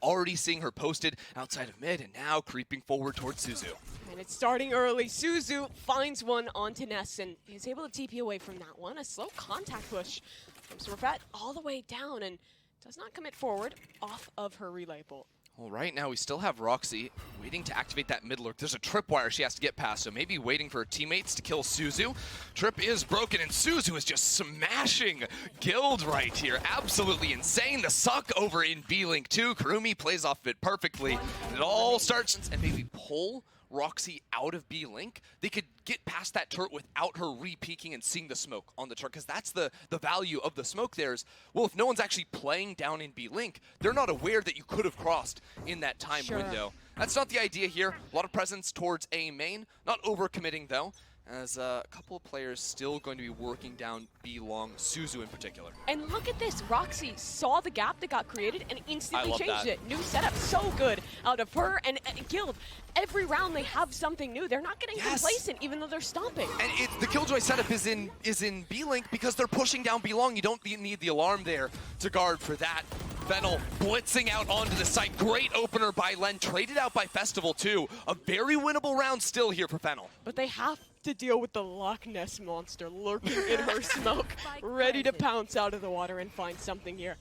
already seeing her posted outside of mid and now creeping forward towards Suzu. And it's starting early. Suzu finds one onto Ness and is able to TP away from that one. A slow contact push from Smurfette all the way down and does not commit forward off of her relay bolt. Well, right now we still have Roxy waiting to activate that mid lurk. There's a tripwire she has to get past, so maybe waiting for her teammates to kill Suzu. Trip is broken, and Suzu is just smashing Guild right here. Absolutely insane. The suck over in B-Link too. Kurumi plays off of it perfectly. And it all starts, and maybe pull Roxy out of B-Link. They could get past that turret without her re-peeking and seeing the smoke on the turret, because that's the value of the smoke there is, well, if no one's actually playing down in B-Link, they're not aware that you could have crossed in that time window. That's not the idea here. A lot of presence towards A main, not overcommitting though, as a couple of players still going to be working down B long, Suzu in particular. And look at this, Roxy saw the gap that got created and instantly changed it. New setup, so good out of her and Guild. Every round they have something new. They're not getting complacent even though they're stomping. And the Killjoy setup is in B-Link because they're pushing down B long. You don't need the alarm there to guard for that. Fennel blitzing out onto the site. Great opener by Len, traded out by Festival too. A very winnable round still here for Fennel. But they have to deal with the Loch Ness monster lurking in her smoke, ready to pounce out of the water and find something here.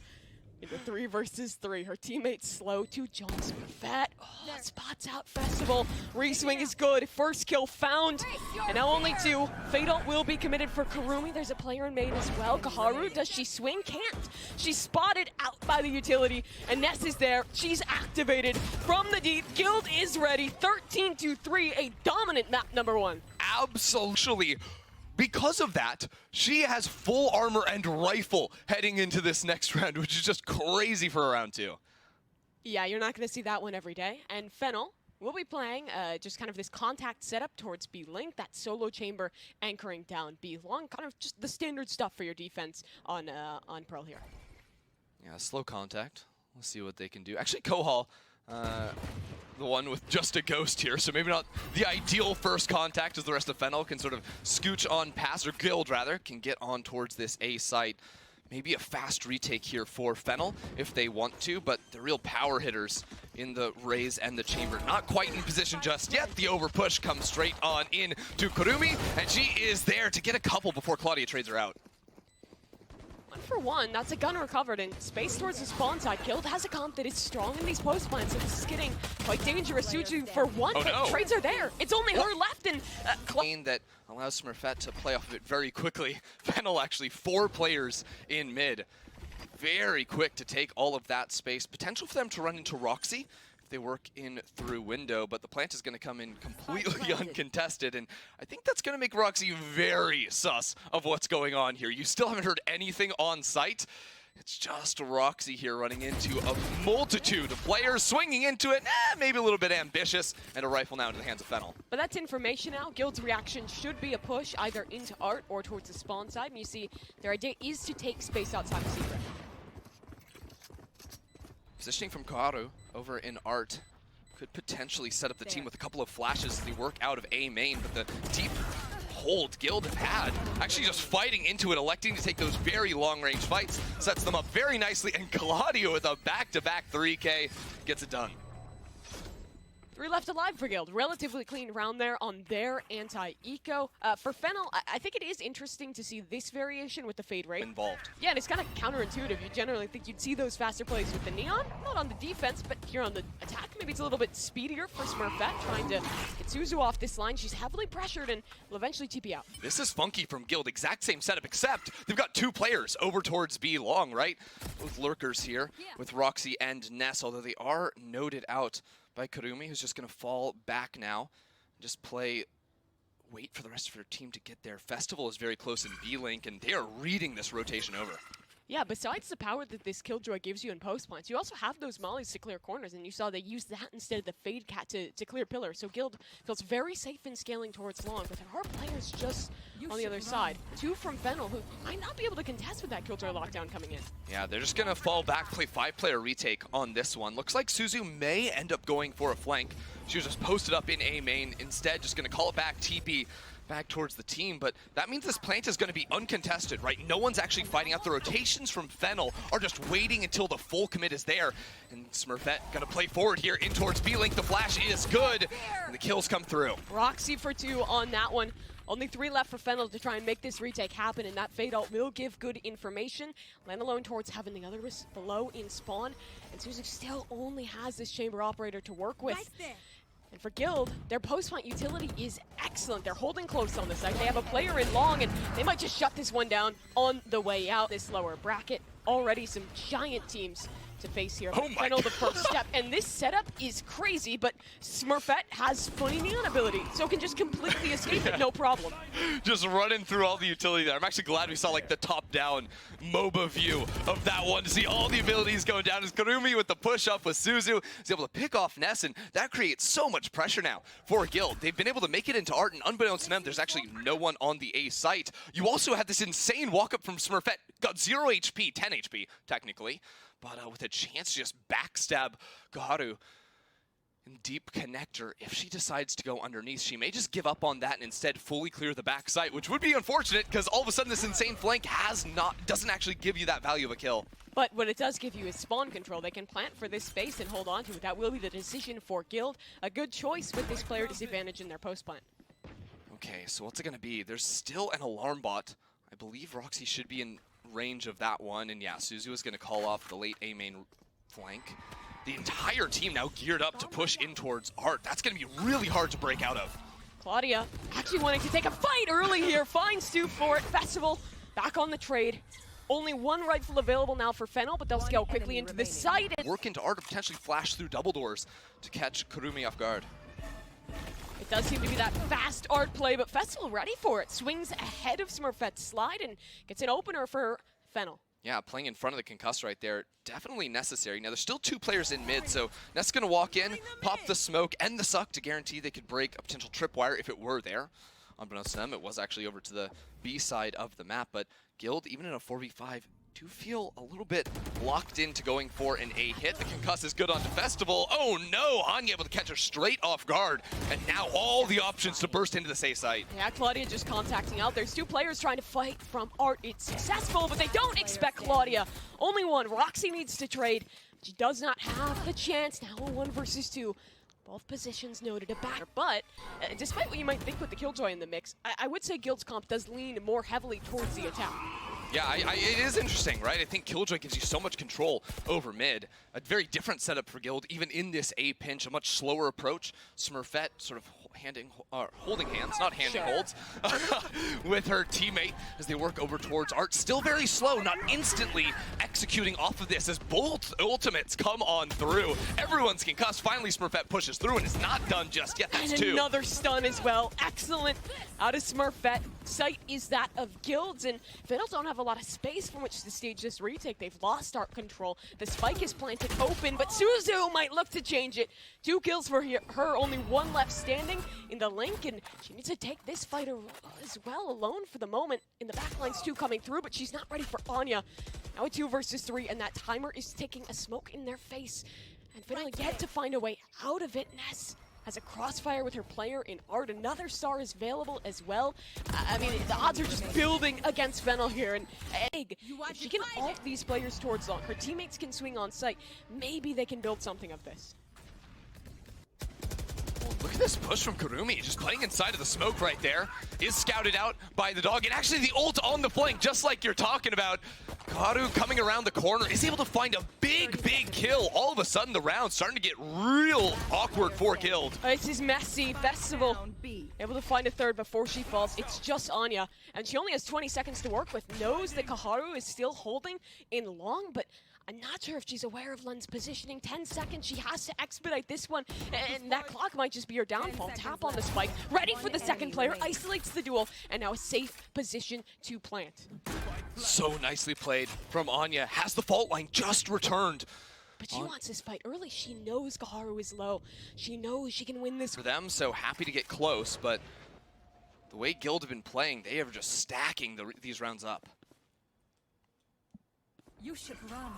Into 3 versus 3. Her teammates slow to John's fat. Oh, spots out Festival. Reswing is good. First kill found. And now only 2. Fatal will be committed for Kurumi. There's a player in main as well. Kaharu, does she swing? Can't. She's spotted out by the utility. And Ness is there. She's activated from the deep. Guild is ready. 13-3. A dominant map number 1. Absolutely. Because of that, she has full armor and rifle heading into this next round, which is just crazy for a round 2. Yeah, you're not going to see that one every day. And Fennel will be playing just kind of this contact setup towards B-Link, that solo chamber anchoring down B-Long, kind of just the standard stuff for your defense on Pearl here. Yeah, slow contact. Let's see what they can do. Actually, Kohal, the one with just a ghost here, so maybe not the ideal first contact as the rest of Fennel can sort of scooch on past, or Guild rather, can get on towards this A site. Maybe a fast retake here for Fennel if they want to, but the real power hitters in the Raze and the Chamber not quite in position just yet. The overpush comes straight on in to Kurumi, and she is there to get a couple before Claudia trades her out. 1 for 1, that's a gun recovered, and space towards the spawn side. Guild has a comp that is strong in these post plans, so this is getting quite dangerous. Suju for 1, but trades are there. It's only her left, and that allows Smurfette to play off of it very quickly. Fennel actually 4 players in mid. Very quick to take all of that space. Potential for them to run into Roxy if they work in through window, but the plant is going to come in completely uncontested, and I think that's going to make Roxy very sus of what's going on here. You still haven't heard anything on site. It's just Roxy here running into a multitude of players, swinging into it, maybe a little bit ambitious, and a rifle now into the hands of Fennel. But that's information now. Guild's reaction should be a push either into Art or towards the spawn side, and you see their idea is to take space outside the secret. Positioning from Kaharu over in Art could potentially set up the team with a couple of flashes as they work out of A main, but the deep hold Guild have had, actually just fighting into it, electing to take those very long-range fights, sets them up very nicely, and Claudio with a back-to-back 3K gets it done. 3 left alive for Guild. Relatively clean round there on their anti-eco. For Fennel, I think it is interesting to see this variation with the fade rate. Involved. Yeah, and it's kind of counterintuitive. You generally think you'd see those faster plays with the Neon. Not on the defense, but here on the attack, maybe it's a little bit speedier for Smurfette, trying to get Suzu off this line. She's heavily pressured and will eventually TP out. This is funky from Guild. Exact same setup, except they've got 2 players over towards B long, right? Both lurkers here with Roxy and Ness, although they are noted out by Kurumi, who's just going to fall back now and just wait for the rest of her team to get there. Festival is very close in B-Link, and they are reading this rotation over. Yeah, besides the power that this Killjoy gives you in post plants, you also have those mollies to clear corners, and you saw they used that instead of the Fade Cat to clear pillars. So Guild feels very safe in scaling towards long, but there are players just on the other side. 2 from Fennel, who might not be able to contest with that Killjoy lockdown coming in. Yeah, they're just going to fall back, play 5-player retake on this one. Looks like Suzu may end up going for a flank. She was just posted up in A main. Instead, just going to call it back, TP back towards the team, but that means this plant is going to be uncontested, right? No one's actually fighting out. The rotations from Fennel are just waiting until the full commit is there. And Smurfette going to play forward here in towards B-Link. The flash is good, and the kills come through. Roxy for 2 on that one. Only 3 left for Fennel to try and make this retake happen, and that fade ult will give good information. Land alone towards having the other risk below in spawn, and Suzu still only has this chamber operator to work with. And for Guild, their post-plant utility is excellent. They're holding close on the side. They have a player in long, and they might just shut this one down on the way out. This lower bracket, already some giant teams to face here. Oh my Fennel the first step, and this setup is crazy, but Smurfette has funny neon ability, so can just completely escape it, no problem. Just running through all the utility there. I'm actually glad we saw like the top-down MOBA view of that one to see all the abilities going down. As Kurumi with the push-up with Suzu is able to pick off Ness, and that creates so much pressure now for Guild. They've been able to make it into Art, and unbeknownst to them, there's actually no one on the A site. You also had this insane walk-up from Smurfette. Got 0 HP, 10 HP, technically. But with a chance to just backstab Koharu in deep connector. If she decides to go underneath, she may just give up on that and instead fully clear the backside, which would be unfortunate because all of a sudden this insane flank doesn't actually give you that value of a kill. But what it does give you is spawn control. They can plant for this space and hold on to it. That will be the decision for Guild. A good choice with this player disadvantage in their post plant. Okay, so what's it going to be? There's still an alarm bot. I believe Roxy should be in range of that one, and yeah, Suzu is going to call off the late A main flank. The entire team now geared up to push in towards Art. That's going to be really hard to break out of. Claudia actually wanting to take a fight early here, finds 2 for it. Festival back on the trade. Only 1 rifle available now for Fennel, but they'll scale quickly into the site. Work into Art to potentially flash through double doors to catch Kurumi off guard. It does seem to be that fast Art play, but Festival ready for it. Swings ahead of Smurfette's slide and gets an opener for Fennel. Yeah, playing in front of the concuss right there, definitely necessary. Now, there's still 2 players in mid, so Ness going to walk in, pop the smoke and the suck to guarantee they could break a potential tripwire if it were there. Unbeknownst to them, it was actually over to the B side of the map, but Guild, even in a 4v5, do feel a little bit locked into going for an A hit. The concuss is good onto Festival. Oh no, Anya able to catch her straight off guard, and now all the options to burst into the safe site. Yeah, Claudia just contacting out. There's 2 players trying to fight from Art. It's successful, but they don't expect Claudia. Only 1. Roxy needs to trade. She does not have the chance. Now a 1 versus 2. Both positions noted a batter, but despite what you might think with the Killjoy in the mix, I would say Guild's comp does lean more heavily towards the attack. Yeah, it is interesting, right? I think Killjoy gives you so much control over mid. A very different setup for Guild, even in this A pinch, a much slower approach. Smurfette sort of holding hands, not handing holds, with her teammate as they work over towards Art. Still very slow, not instantly executing off of this as both ultimates come on through. Everyone's concussed. Finally, Smurfette pushes through and is not done just yet. That's and 2. Another stun as well. Excellent out of Smurfette. Site is that of Guilds, and Fennel don't have a lot of space from which to stage this retake. They've lost Art control. The spike is planted open, but Suzu might look to change it. 2 kills for her, only 1 left standing in the link, and she needs to take this fight as well alone for the moment. In the backlines 2 coming through, but she's not ready for Anya. Now a 2 versus 3, and that timer is taking a smoke in their face. And Fennel yet to find a way out of it. Ness has a crossfire with her player in Art. Another star is available as well. I mean, the odds are just building against Fennel here. And if she can ult these players towards long, her teammates can swing on site. Maybe they can build something of this. Look at this push from Kurumi, just playing inside of the smoke right there. Is scouted out by the dog, and actually the ult on the flank, just like you're talking about. Koharu coming around the corner is able to find a big kill. All of a sudden, the round's starting to get real awkward for Guild. This is messy. Festival able to find a 3rd before she falls. It's just Anya, and she only has 20 seconds to work with. Knows that Koharu is still holding in long, but I'm not sure if she's aware of Lun's positioning. 10 seconds, she has to expedite this one, and that clock might just be her downfall. Tap on the spike, ready for the second player, isolates the duel, and now a safe position to plant. So nicely played from Anya. Has the fault line just returned. But she wants this fight early. She knows Koharu is low. She knows she can win this. For them, so happy to get close, but the way Guild have been playing, they are just stacking these rounds up. You should run.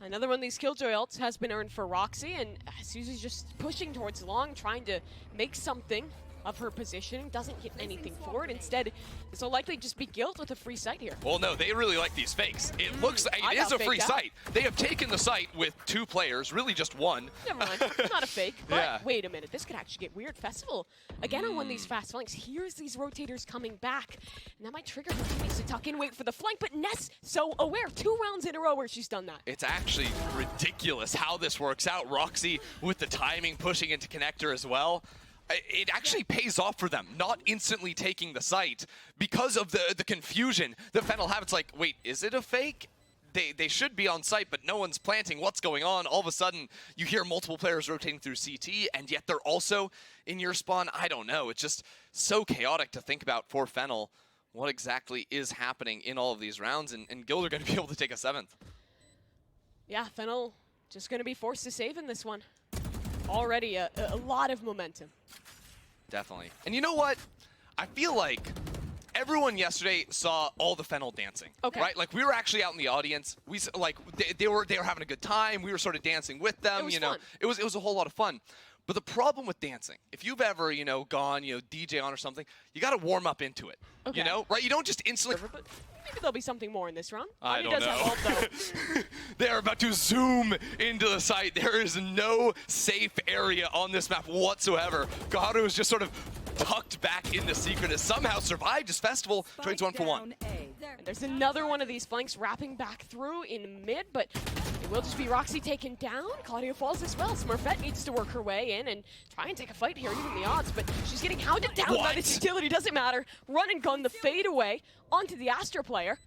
Another one of these Killjoy ults has been earned for Roxy, and Suzu's just pushing towards long, trying to make something of her positioning, doesn't get anything for it. Instead, this will likely just be Guild with a free site here. Well, no, they really like these fakes. It looks, it is a free site. They have taken the site with 2 players, really just 1. Never mind, not a fake. But Yeah. wait a minute, this could actually get weird. Festival, again on one of these fast flanks. Here's these rotators coming back. And that might trigger her teammates to tuck in, wait for the flank. But Ness, so aware, 2 rounds in a row where she's done that. It's actually ridiculous how this works out. Roxy with the timing, pushing into connector as well. It actually pays off for them, not instantly taking the site because of the confusion that Fennel have. It's like, wait, is it a fake? They should be on site, but no one's planting. What's going on? All of a sudden, you hear multiple players rotating through CT, and yet they're also in your spawn. I don't know. It's just so chaotic to think about for Fennel. What exactly is happening in all of these rounds, and Guild are going to be able to take a 7th. Yeah, Fennel just going to be forced to save in this one. Already a lot of momentum. Definitely. And you know what? I feel like everyone yesterday saw all the Fennel dancing. Okay. Right? Like, we were actually out in the audience. They were having a good time. We were sort of dancing with them. It was you know, fun. it was a whole lot of fun. But the problem with dancing, if you've ever, gone, DJ on or something, you got to warm up into it. Okay. You know, right? You don't just instantly. But maybe there'll be something more in this round. I Anya don't does know. have ult, though. They're about to zoom into the site. There is no safe area on this map whatsoever. Gaharu is just sort of tucked back in the secret, has somehow survived his festival, trades 1 for 1. And there's another one of these flanks wrapping back through in mid, but it will just be Roxy taken down. Claudia falls as well. Smurfette needs to work her way in and try and take a fight here, even the odds, but she's getting hounded down by this utility. Doesn't matter. Run and gun the fade away onto the Astra player.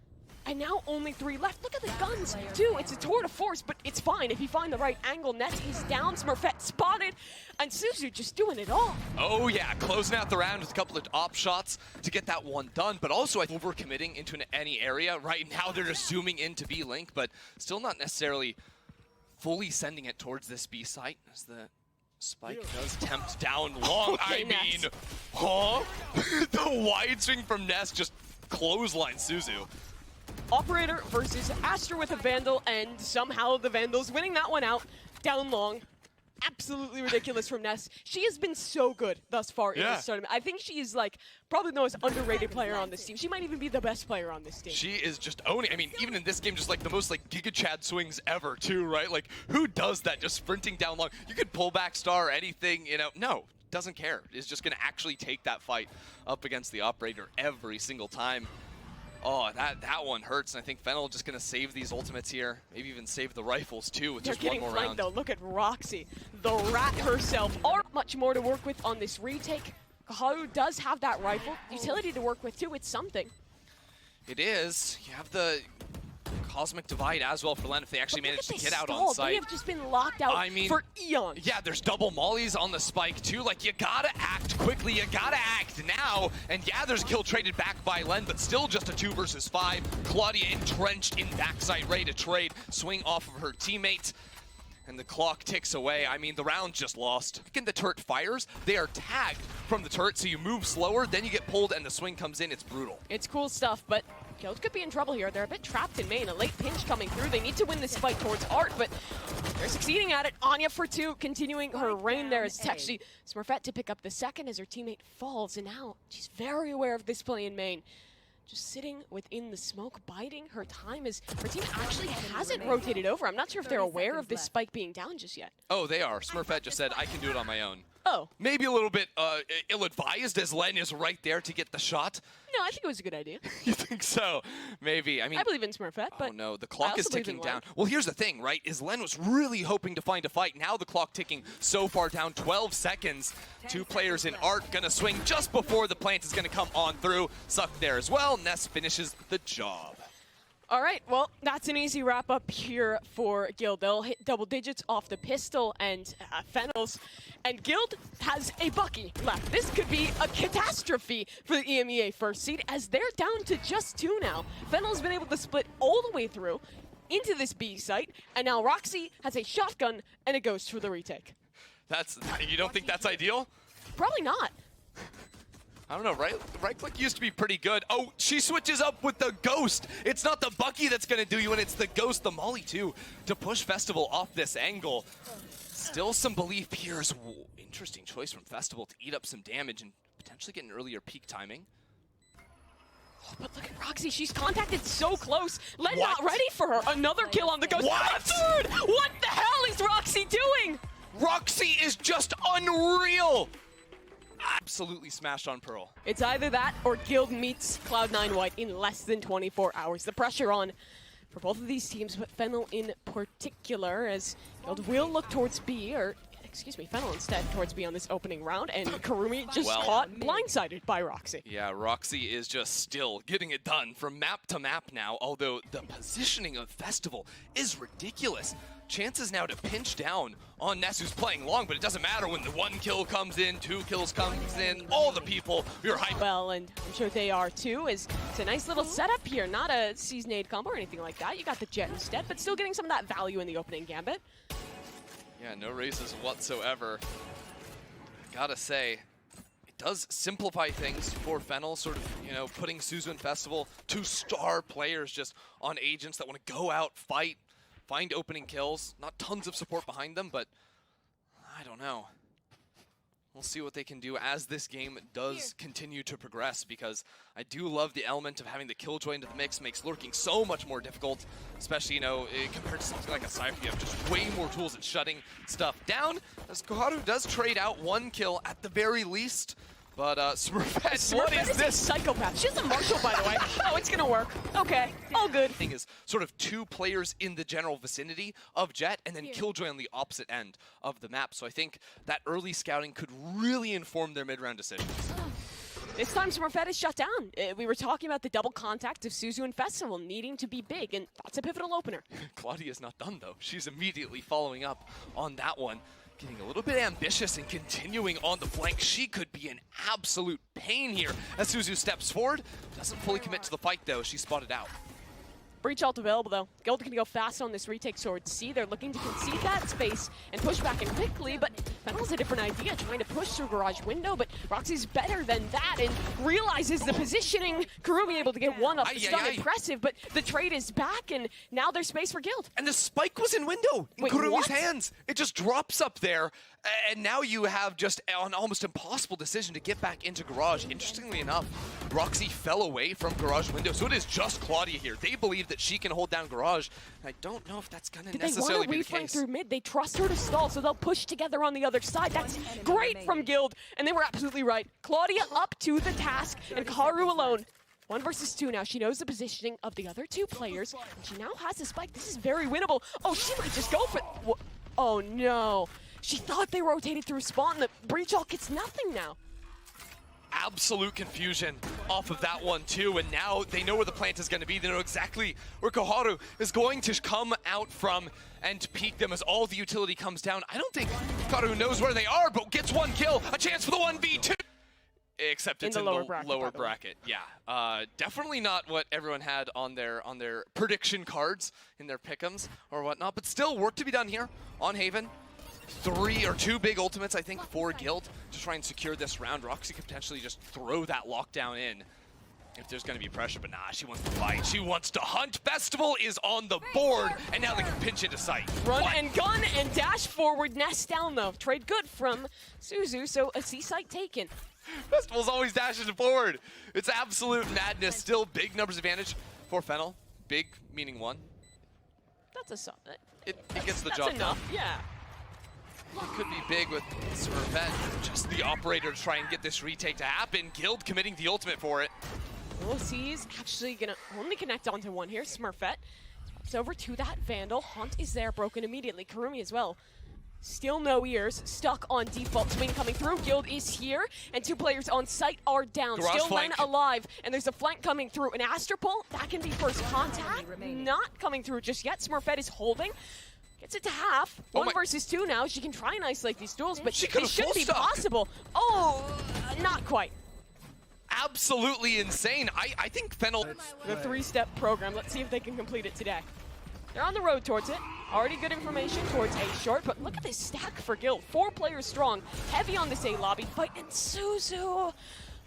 And now only 3 left. Look at the guns, too. It's a tour de force, but it's fine. If you find the right angle, Nets is down, Smurfette spotted, and Suzu just doing it all. Oh yeah, closing out the round with a couple of op shots to get that one done, but also I think overcommitting into any area. Right now they're just zooming into B-Link, but still not necessarily fully sending it towards this B site as the spike does tempt down long. Okay, I mean, Ness. huh? The wide swing from Ness just clothesline Suzu. Operator versus Astra with a Vandal, and somehow the Vandal's winning that one out. Down long. Absolutely ridiculous from Ness. She has been so good thus far in this tournament. I think she is like probably the most underrated player on this team. She might even be the best player on this team. She is just owning. I mean, even in this game, just like the most like Giga Chad swings ever too, right? Like, who does that? Just sprinting down long. You could pull back star or anything, No, doesn't care. Is just going to actually take that fight up against the operator every single time. Oh, that one hurts, and I think Fennel just going to save these ultimates here. Maybe even save the rifles, too, with They're just one getting more flanked, round. though. Look at Roxy, the rat herself. Aren't much more to work with on this retake. Kaharu does have that rifle. Utility to work with, too. It's something. It is. You have the Cosmic Divide as well for Len if they actually manage to get out stall. on site. They have just been locked out for eons. Yeah, there's double mollies on the spike too. Like, you gotta act quickly, you gotta act now. And yeah, there's a kill traded back by Len, but still just a 2 versus 5. Claudia entrenched in backside, ready to trade, swing off of her teammate. And the clock ticks away. I mean, the round's just lost. When the turret fires, they are tagged from the turret, so you move slower, then you get pulled, and the swing comes in. It's brutal. It's cool stuff, but Guild could be in trouble here. They're a bit trapped in main. A late pinch coming through. They need to win this fight towards Art, but they're succeeding at it. Anya for 2, continuing her reign there. It's actually Smurfette to pick up the second as her teammate falls, and now she's very aware of this play in main. Just sitting within the smoke, biding her time as her team actually hasn't rotated over. I'm not sure if they're aware of this spike being down just yet. Oh, they are. Smurfette just said, I can do it on my own. Oh. Maybe a little bit ill-advised as Len is right there to get the shot. No, I think it was a good idea. You think so? Maybe. I mean, I believe in Smurfette, but oh no, the clock is also believe ticking in Len. down. Well, here's the thing, right? Is Len was really hoping to find a fight. Now the clock ticking so far down, 12 seconds. 2 players in Art gonna swing just before the plant is gonna come on through. Suck there as well. Ness finishes the job. All right, well, that's an easy wrap-up here for Guild. They'll hit double digits off the pistol and Fennels, and Guild has a Bucky left. This could be a catastrophe for the EMEA first seed, as they're down to just 2 now. Fennel's been able to split all the way through into this B site, and now Roxy has a shotgun, and it goes for the retake. You don't think that's ideal? Probably not. I don't know, right click used to be pretty good. Oh, she switches up with the Ghost. It's not the Bucky that's gonna do you, and it's the Ghost, the Molly too, to push Festival off this angle. Still some belief here. Interesting choice from Festival to eat up some damage and potentially get an earlier peak timing. Oh, but look at Roxy, she's contacted so close. Len not ready for her. Another kill on the Ghost. What? Dude, what the hell is Roxy doing? Roxy is just unreal. Absolutely smashed on Pearl. It's either that or Guild meets Cloud9 White in less than 24 hours. The pressure on for both of these teams, but Fennel in particular, as Guild will look towards B, or excuse me, Fennel instead towards B on this opening round, and Karumi just caught blindsided by Roxy. Yeah, Roxy is just still getting it done from map to map now, although the positioning of Festival is ridiculous. Chances now to pinch down on Ness, who's playing long, but it doesn't matter when the 1 kill comes in, 2 kills comes in, all the people, you're hyped. Well, and I'm sure they are too, it's a nice little setup here, not a seasonade combo or anything like that. You got the Jet instead, but still getting some of that value in the opening gambit. Yeah, no raises whatsoever. I gotta say, it does simplify things for Fennel, sort of, you know, putting Suzu and Festival, 2 star players just on agents that want to go out, fight, find opening kills. Not tons of support behind them, but I don't know. We'll see what they can do as this game does continue to progress, because I do love the element of having the Killjoy into the mix. Makes lurking so much more difficult, especially, you know, compared to something like a Cypher. You have just way more tools at shutting stuff down, as Koharu does trade out 1 kill at the very least. But Smurfette, what is this? Psychopath. She's a Marshall, by the way. Oh, it's gonna work. Okay, all good. Thing is sort of 2 players in the general vicinity of Jet, and then Killjoy on the opposite end of the map. So I think that early scouting could really inform their mid-round decisions. This time Smurfette is shut down. We were talking about the double contact of Suzu and Festival needing to be big, and that's a pivotal opener. Claudia's not done, though. She's immediately following up on that one. Getting a little bit ambitious and continuing on the flank. She could be an absolute pain here as Suzu steps forward. Doesn't fully commit to the fight, though. She's spotted out. Breach ult available, though. Guild can go fast on this retake sword C. They're looking to concede that space and push back in quickly, but Fennel's a different idea, trying to push through garage window, but Roxy's better than that and realizes the positioning. Karumi able to get one up. Still impressive, but the trade is back, and now there's space for Guild. And the spike was in window in Kurumi's hands. It just drops up there, and now you have just an almost impossible decision to get back into garage. Interestingly enough, Roxy fell away from garage window, so it is just Claudia here. They believe that she can hold down garage, and I don't know if that's going to necessarily be the case. They want to reflank through mid. They trust her to stall, so they'll push together on the other side. That's great from Guild, and they were absolutely right. Claudia up to the task, and Karu alone. 1 versus 2 now. She knows the positioning of the other 2 players, and she now has the spike. This is very winnable. Oh, she might just go for it. Oh, no. She thought they rotated through spawn. The breach ult gets nothing now. Absolute confusion off of that one too, and now they know where the plant is going to be. They know exactly where Koharu is going to come out from and peek them as all the utility comes down. I don't think Koharu knows where they are, but gets 1 kill, a chance for the 1v2. Except it's in the lower bracket. Yeah, definitely not what everyone had on their prediction cards in their pick'ems or whatnot, but still work to be done here on Haven. 2 big ultimates, I think, for Guild to try and secure this round. Roxy could potentially just throw that lockdown in if there's going to be pressure, but nah, she wants to fight. She wants to hunt. Festival is on the board, and now they can pinch into sight. Run and gun and dash forward. Nest down, though. Trade good from Suzu, so a C site taken. Festival's always dashing forward. It's absolute madness. Still big numbers advantage for Fennel. Big meaning 1. That's a sub. It gets the job done. Yeah. It could be big with Smurfette, just the operator to try and get this retake to happen. Guild committing the ultimate for it. Well, he's actually gonna only connect onto 1 here. Smurfette it's over to that Vandal. Hunt is there, broken immediately. Karumi as well. Still no ears, stuck on default. Swing coming through. Guild is here, and 2 players on site are down. Garage Still flank. Len alive, and there's a flank coming through. An Astropole, that can be first contact. Not coming through just yet. Smurfette is holding. Gets it to half. 1 versus 2 now. She can try and isolate these duels, but it should be possible. Oh, not quite. Absolutely insane. I think Fennel... The 3-step program. Let's see if they can complete it today. They're on the road towards it. Already good information towards A short, but look at this stack for Guild. 4 players strong. Heavy on this A lobby fight, and Suzu.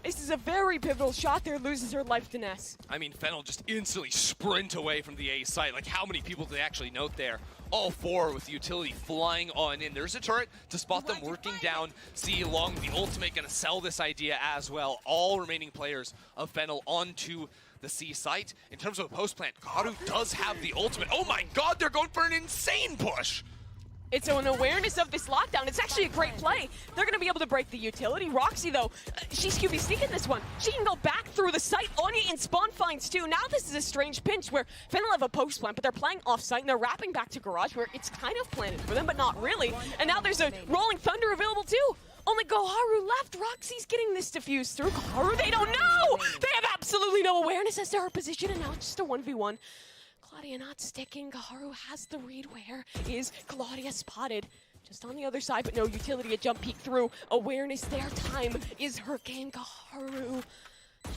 This is a very pivotal shot there, loses her life to Ness. I mean, Fennel just instantly sprint away from the A site. Like, how many people do they actually note there? All four with the utility flying on in. There's a turret to spot them working down C along. The ultimate gonna sell this idea as well. All remaining players of Fennel onto the C site. In terms of a post plant, Karu does have the ultimate. Oh my god, they're going for an insane push! It's an awareness of this lockdown. It's actually a great play. They're going to be able to break the utility. Roxy, though, she's QB sneaking this one. She can go back through the site. Anya in spawn finds too. Now this is a strange pinch where Fennel have a post plant, but they're playing off-site, and they're wrapping back to Garage, where it's kind of planted for them, but not really. And now there's a Rolling Thunder available too. Only Goharu left. Roxy's getting this diffused through. Goharu, they don't know! They have absolutely no awareness as to her position, and now it's just a 1v1. Claudia not sticking. Goharu has the read. Where is Claudia spotted? Just on the other side, but no utility. A jump peek through. Awareness there. Time is her game. Goharu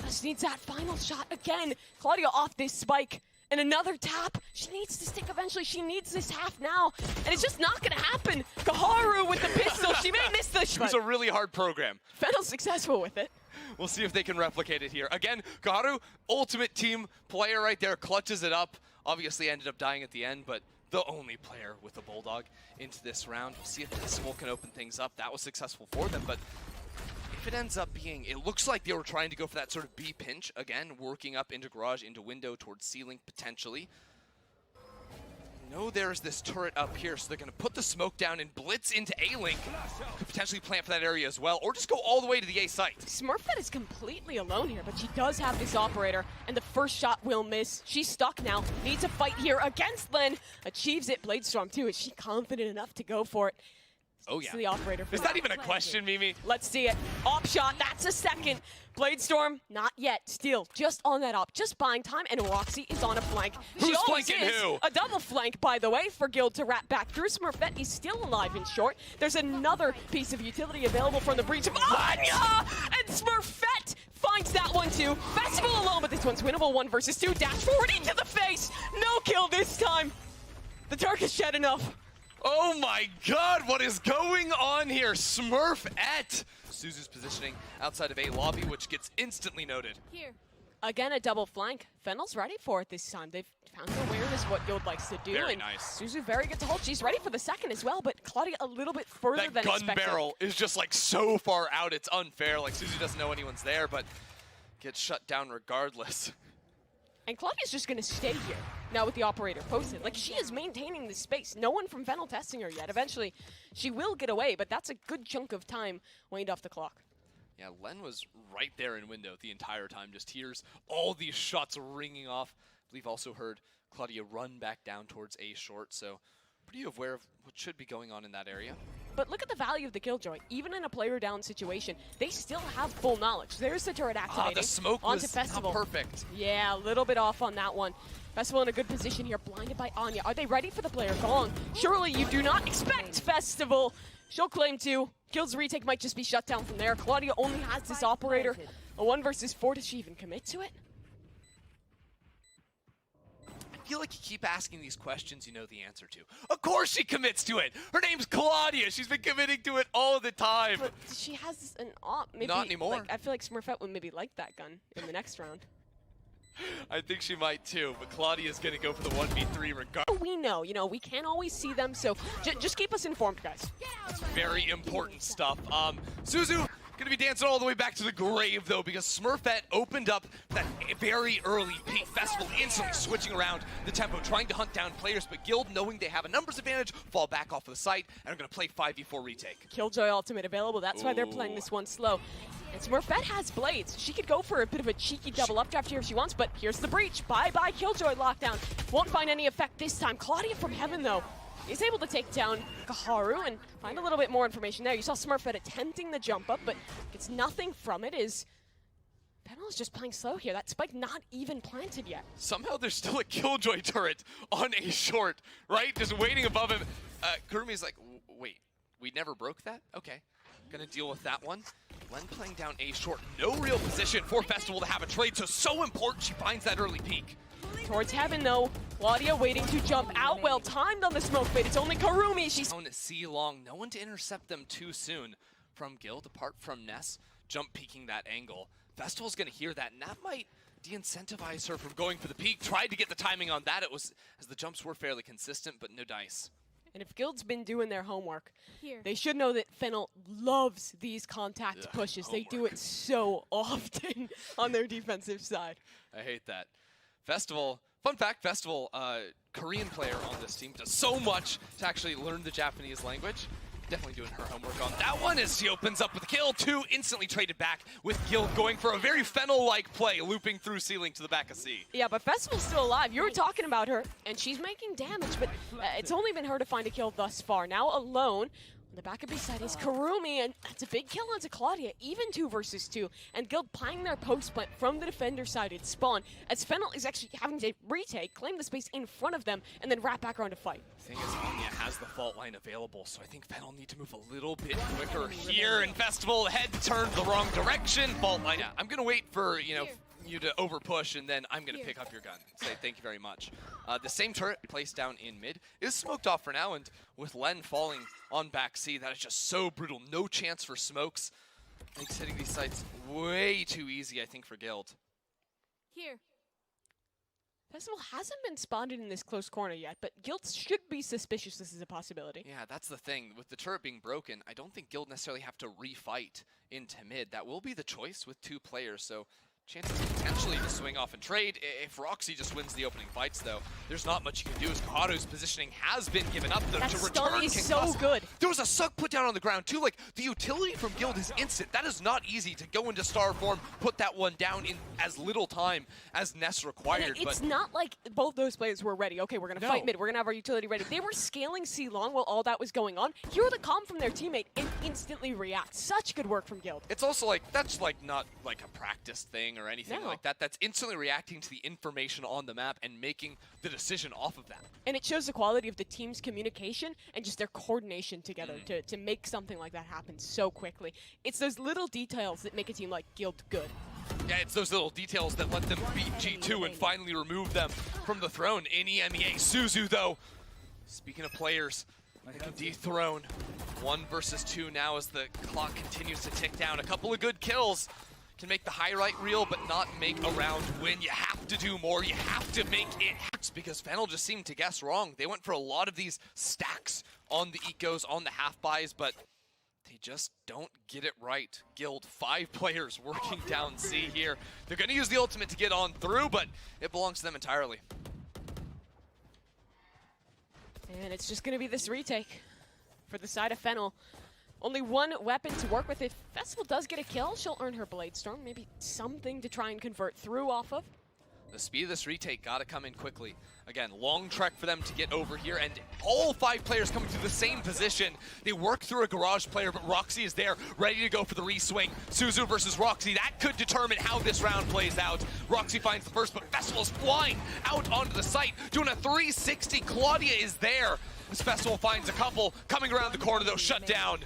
just needs that final shot again. Claudia off this spike. And another tap. She needs to stick eventually. She needs this half now. And it's just not going to happen. Goharu with the pistol. She may miss the shot. It was a really hard program. Fennel's successful with it. We'll see if they can replicate it here. Again, Goharu, ultimate team player right there, clutches it up. Obviously ended up dying at the end, but the only player with a Bulldog into this round. We'll see if Festival can open things up. That was successful for them, but if it ends up being, it looks like they were trying to go for that sort of B pinch, again, working up into Garage, into window, towards ceiling, potentially. No, there's this turret up here, so they're going to put the smoke down and blitz into A-Link. Could potentially plant for that area as well, or just go all the way to the A site. Smurfette is completely alone here, but she does have this operator, and the first shot will miss. She's stuck now, needs a fight here against Len. Achieves it. Bladestorm too. Is she confident enough to go for it? Oh yeah. The operator. Is that even a question, Mimi? Let's see it. Op shot, that's a second. Bladestorm, not yet. Still, just on that op, just buying time, and Roxy is on a flank. Who's flanking who? A double flank, by the way, for Guild to wrap back through. Smurfette is still alive in short. There's another piece of utility available from the breach of Anya! And Smurfette finds that one too. Festival alone, but this one's winnable. 1 versus 2. Dash forward into the face. No kill this time. The Turkish shed enough. Oh my god, what is going on here? Smurfette! Suzu's positioning outside of A lobby, which gets instantly noted. Here. Again, a double flank. Fennel's ready for it this time. They've found awareness what Guild likes to do. Very and nice. Suzu very good to hold. She's ready for the second as well, but Claudia a little bit further than expected. That gun barrel is just like so far out, it's unfair. Like Suzu doesn't know anyone's there, but gets shut down regardless. And Claudia's just going to stay here now with the operator posted. Like, she is maintaining this space. No one from Fennel testing her yet. Eventually, she will get away, but that's a good chunk of time waned off the clock. Yeah, Len was right there in window the entire time. Just hears all these shots ringing off. I believe also heard Claudia run back down towards A short, so pretty aware of what should be going on in that area. But look at the value of the Killjoy. Even in a player down situation, they still have full knowledge. There's the turret activating. The smoke onto was Festival. not perfect. Yeah, a little bit off on that one. Festival in a good position here, blinded by Anya. Are they ready for the player gong? Surely you do not expect Festival. She'll claim to. Kill's retake might just be shut down from there. Claudia only has this operator. A 1 versus 4. Does she even commit to it? I feel like you keep asking these questions you know the answer to. Of course she commits to it. Her name's Claudia. She's been committing to it all the time. But she has an op. Maybe, not anymore. Like, I feel like Smurfette would maybe like that gun in the next round. I think she might too, but Claudia's going to go for the 1v3 regardless. We know, we can't always see them, so just keep us informed, guys. It's very important stuff. Suzu gonna be dancing all the way back to the grave though, because Smurfette opened up that very early peak. Festival instantly switching around the tempo, trying to hunt down players, but Guild, knowing they have a numbers advantage, fall back off of the site and are gonna play 5v4 retake. Killjoy ultimate available, that's why they're playing this one slow. And Smurfette has blades. She could go for a bit of a cheeky double updraft here if she wants, but here's the breach. Bye-bye Killjoy lockdown. Won't find any effect this time. Claudia from heaven though is able to take down Goharu and find a little bit more information there. You saw Smurfette attempting the jump up, but gets nothing from it. Fennel is just playing slow here. That spike not even planted yet. Somehow there's still a Killjoy turret on A short, right? Just waiting above him. Kurumi's like, wait, we never broke that? Okay, gonna deal with that one. Len playing down A short. No real position for Festival to have a trade, so important she finds that early peak. Towards heaven though, Claudia waiting to jump out, well timed on the smoke fade. It's only Kurumi. She's C long, no one to intercept them too soon from Guild, apart from Ness. jump peeking that angle. Festival's going to hear that, and that might de-incentivize her from going for the peek. Tried to get the timing on that. It was, as the jumps were fairly consistent, but no dice. And if Guild's been doing their homework, they should know that Fennel loves these contact pushes. They do it so often on their defensive side. I hate that. Festival, fun fact, Festival, Korean player on this team, does so much to actually learn the Japanese language. Definitely doing her homework on that one as she opens up with a kill. 2 instantly traded back with Guild going for a very Fennel-like play, looping through ceiling to the back of C. Yeah, but Festival's still alive. You were talking about her, and she's making damage, but it's only been her to find a kill thus far. Now alone. On the back of B side is Karumi, and that's a big kill onto Claudia, even 2 versus 2. And Guild playing their post plant from the defender side in spawn, as Fennel is actually having to retake, claim the space in front of them, and then wrap back around to fight. The thing is, Anya has the fault line available, so I think Fennel need to move a little bit quicker here. And Festival head turned the wrong direction. Fault line. Yeah, I'm gonna wait for, you to over push, and then I'm gonna pick up your gun and say thank you very much. The same turret placed down in mid is smoked off for now, and with Len falling on back C, that is just so brutal. No chance for smokes. Makes hitting these sites way too easy, I think, for Guild. Festival hasn't been spotted in this close corner yet, but Guild should be suspicious this is a possibility. Yeah, that's the thing. With the turret being broken, I don't think Guild necessarily have to refight into mid. That will be the choice with 2 players, so chances potentially to swing off and trade. If Roxy just wins the opening fights, though, there's not much you can do, as Kaharu's positioning has been given up, though, that to stun return. Is so good. There was a suck put down on the ground, too. Like, the utility from Guild is instant. That is not easy to go into star form, put that one down in as little time as Ness required. It's not like both those players were ready. Okay, we're going to fight mid. We're going to have our utility ready. They were scaling C long while all that was going on. Hear the comm from their teammate and instantly react. Such good work from Guild. It's also like, that's like not like a practice thing or anything like that. That's instantly reacting to the information on the map and making the decision off of that. And it shows the quality of the team's communication and just their coordination together to make something like that happen so quickly. It's those little details that make a team like Guild good. Yeah, it's those little details that let them beat G2 and finally remove them from the throne in EMEA. Suzu, though, speaking of players that can dethrone, 1 versus 2 now as the clock continues to tick down. A couple of good kills can make the highlight reel, but not make a round win. You have to do more. You have to make it happen, because Fennel just seemed to guess wrong. They went for a lot of these stacks on the ecos, on the half buys, but they just don't get it right. Guild, 5 players working down C here. They're going to use the ultimate to get on through, but it belongs to them entirely. And it's just going to be this retake for the side of Fennel. Only 1 weapon to work with. If Festival does get a kill, she'll earn her Blade Storm. Maybe something to try and convert through off of. The speed of this retake got to come in quickly. Again, long trek for them to get over here, and all 5 players coming to the same position. They work through a garage player, but Roxy is there, ready to go for the re-swing. Suzu versus Roxy, that could determine how this round plays out. Roxy finds the first, but Festival's flying out onto the site, doing a 360. Claudia is there. This Festival finds a couple, coming around the corner, though, shut down.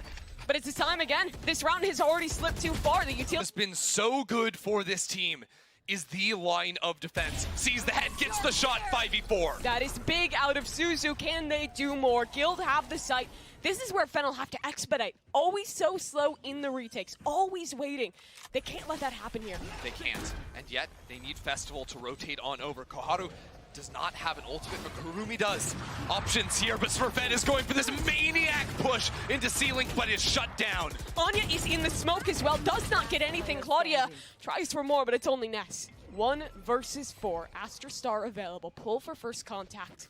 But it's his time again. This round has already slipped too far. The utility has been so good for this team. Is the line of defense. Sees the head, gets the shot, 5v4. That is big out of Suzu. Can they do more? Guild have the site. This is where Fennel have to expedite. Always so slow in the retakes. Always waiting. They can't let that happen here. They can't. And yet, they need Festival to rotate on over. Koharu does not have an ultimate, but Kurumi does. Options here, but Smurfette is going for this maniac push into ceiling, but is shut down. Anya is in the smoke as well, does not get anything. Claudia tries for more, but it's only Ness. 1 versus 4, Astra Star available, pull for first contact.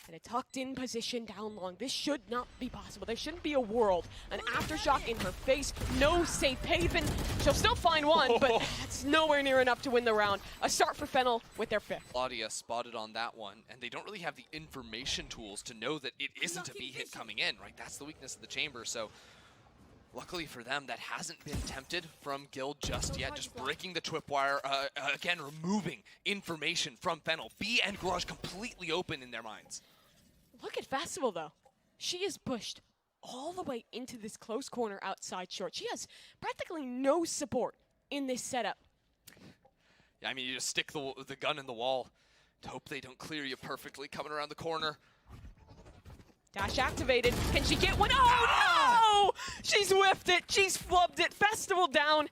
And a tucked in position down long. This should not be possible. There shouldn't be a world. An aftershock in her face, no safe haven. She'll still find one, but it's nowhere near enough to win the round. A start for Fennel with their 5th. Claudia spotted on that one, and they don't really have the information tools to know that it isn't a B hit coming in, right? That's the weakness of the chamber, so luckily for them, that hasn't been tempted from Guild just yet. Just breaking the tripwire, again, removing information from Fennel. B and Garage completely open in their minds. Look at Festival, though. She is pushed all the way into this close corner outside short. She has practically no support in this setup. Yeah, I mean, you just stick the gun in the wall to hope they don't clear you perfectly coming around the corner. Dash activated. Can she get one? Oh, no! She's whiffed it. She's flubbed it. Festival down.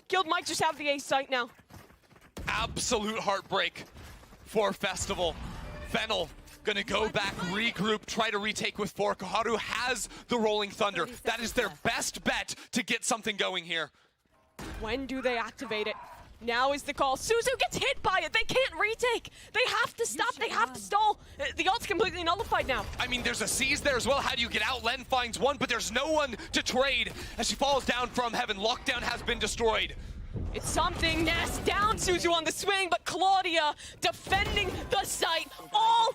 Guild might just have the A site now. Absolute heartbreak for Festival. Fennel gonna go back, regroup, try to retake with 4. Koharu has the Rolling Thunder. That is their best bet to get something going here. When do they activate it? Now is the call. Suzu gets hit by it. They can't retake. They have to stop. They have to stall. The ult's completely nullified now. I mean, there's a C's there as well. How do you get out? Len finds one, but there's no one to trade as she falls down from heaven. Lockdown has been destroyed. It's something. Ness down Suzu on the swing, but Claudia defending the site all